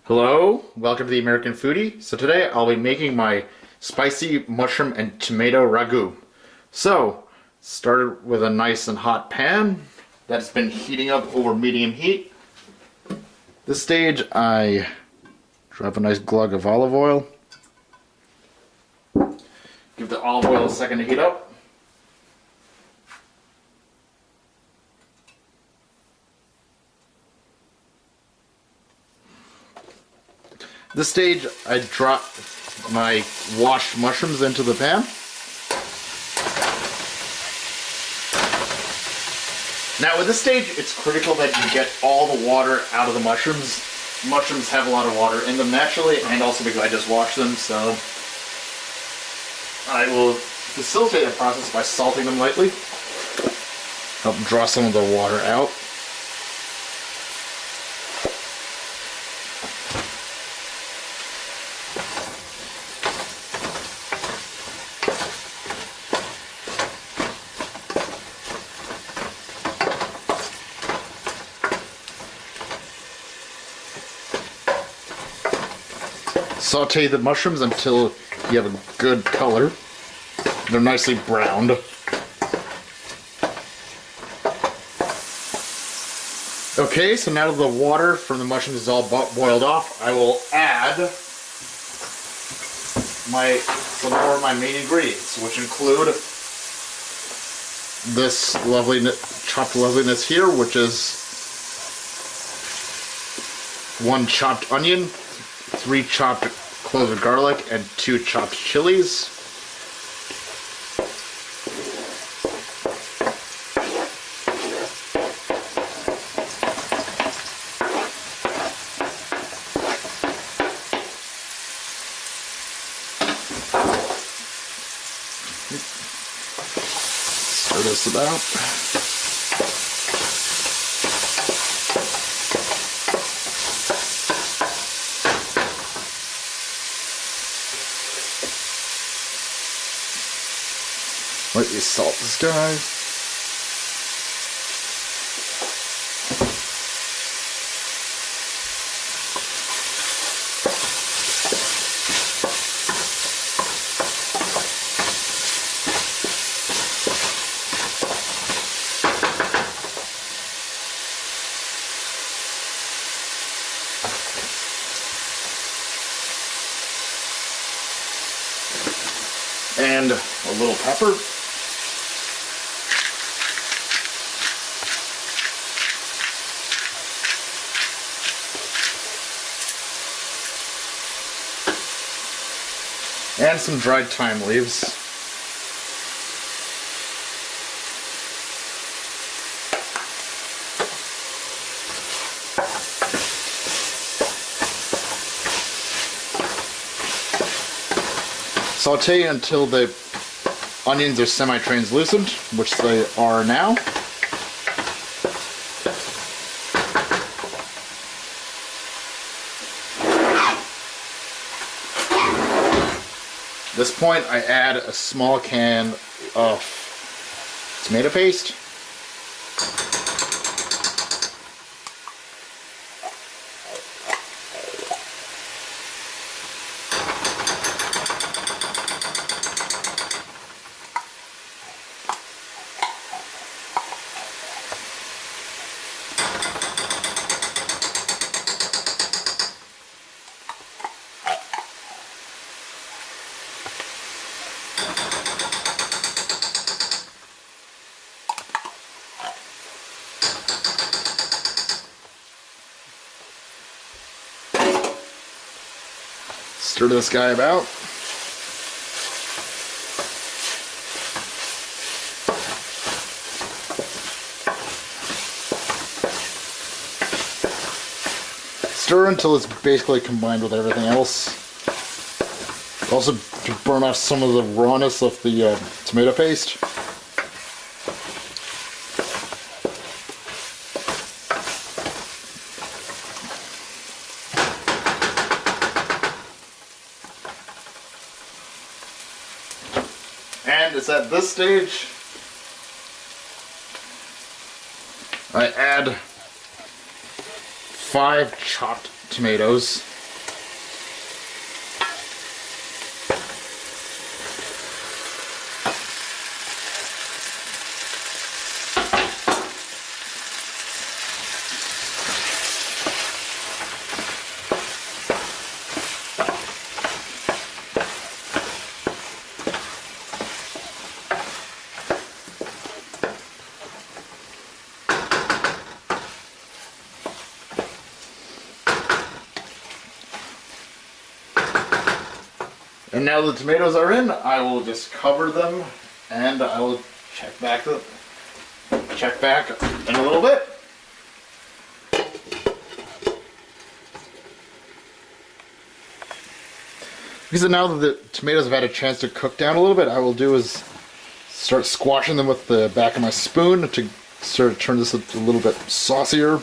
Hello, welcome to the American Foodie. So today I'll be making my spicy mushroom and tomato ragu. So, started with a nice and hot pan that's been heating up over medium heat. This stage I drop a nice glug of olive oil. Give the olive oil a second to heat up. This stage, I drop my washed mushrooms into the pan. Now with this stage, it's critical that you get all the water out of the mushrooms. Mushrooms have a lot of water in them naturally, and also because I just washed them, so I will facilitate the process by salting them lightly. Help draw some of the water out. Saute the mushrooms until you have a good color. They're nicely browned. Okay, so now that the water from the mushrooms is all boiled off, I will add some more of my main ingredients, which include this chopped loveliness here, which is 1 chopped onion, 3 chopped cloves of garlic, and 2 chopped chilies. Stir this about. Lightly salt this guy. And a little pepper. And some dried thyme leaves. Saute until the onions are semi-translucent, which they are now. At this point, I add a small can of tomato paste. Stir this guy about. Stir until it's basically combined with everything else. Also to burn off some of the rawness of the tomato paste. And it's at this stage I add 5 chopped tomatoes. And now the tomatoes are in, I will just cover them and I will check back in a little bit. Because now that the tomatoes have had a chance to cook down a little bit, I will do is start squashing them with the back of my spoon to sort of turn this a little bit saucier.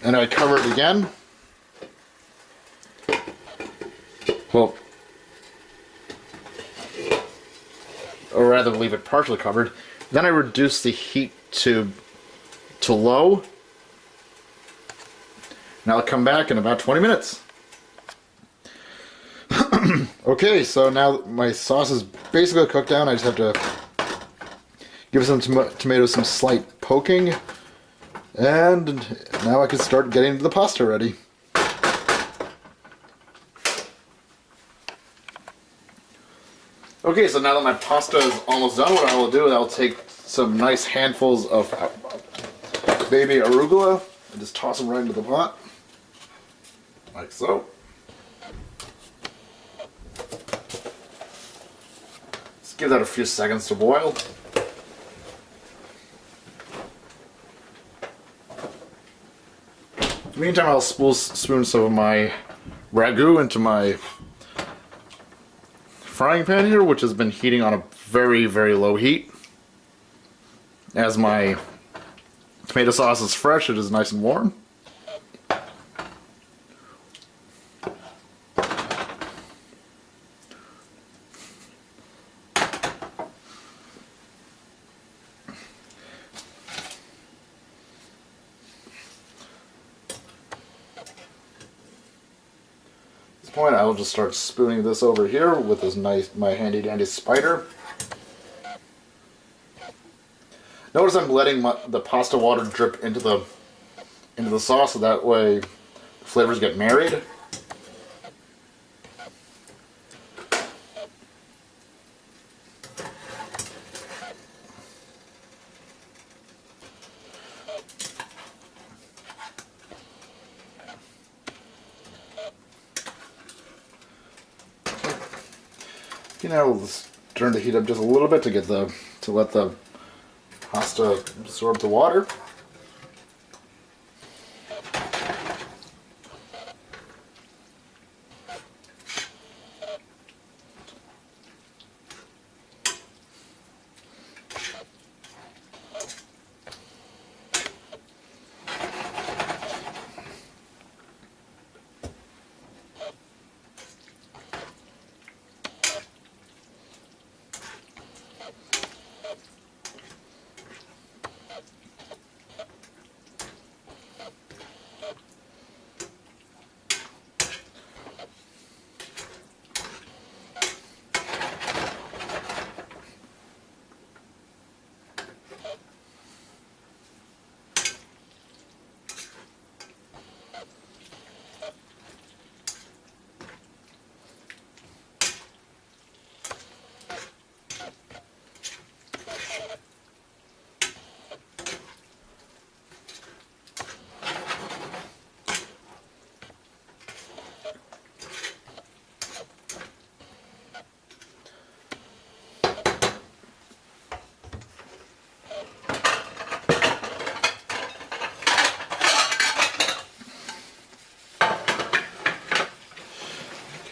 And I cover it again. Well, or rather leave it partially covered. Then I reduce the heat to low. Now I'll come back in about 20 minutes. Okay, so now my sauce is basically cooked down. I just have to give some tomatoes some slight poking. And now I can start getting the pasta ready. Okay, so now that my pasta is almost done, what I will do is I'll take some nice handfuls of baby arugula and just toss them right into the pot. Like so. Just give that a few seconds to boil. Meantime, I'll spoon some of my ragu into my frying pan here, which has been heating on a very, very low heat. As my tomato sauce is fresh, it is nice and warm. Point, I will just start spooning this over here with this my handy dandy spider. Notice I'm letting the pasta water drip into the sauce, so that way the flavors get married. Now we'll just turn the heat up just a little bit to let the pasta absorb the water.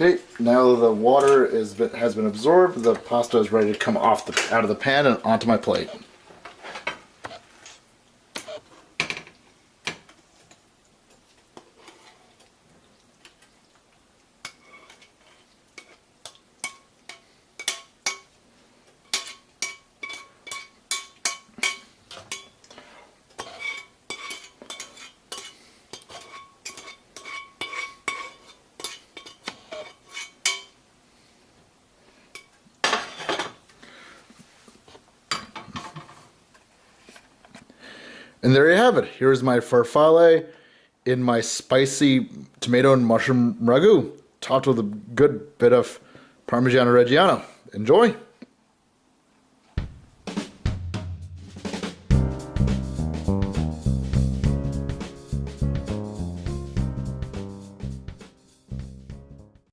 Okay, now the water has been absorbed, the pasta is ready to come out of the pan and onto my plate. And there you have it. Here's my farfalle in my spicy tomato and mushroom ragu, topped with a good bit of Parmigiano Reggiano. Enjoy!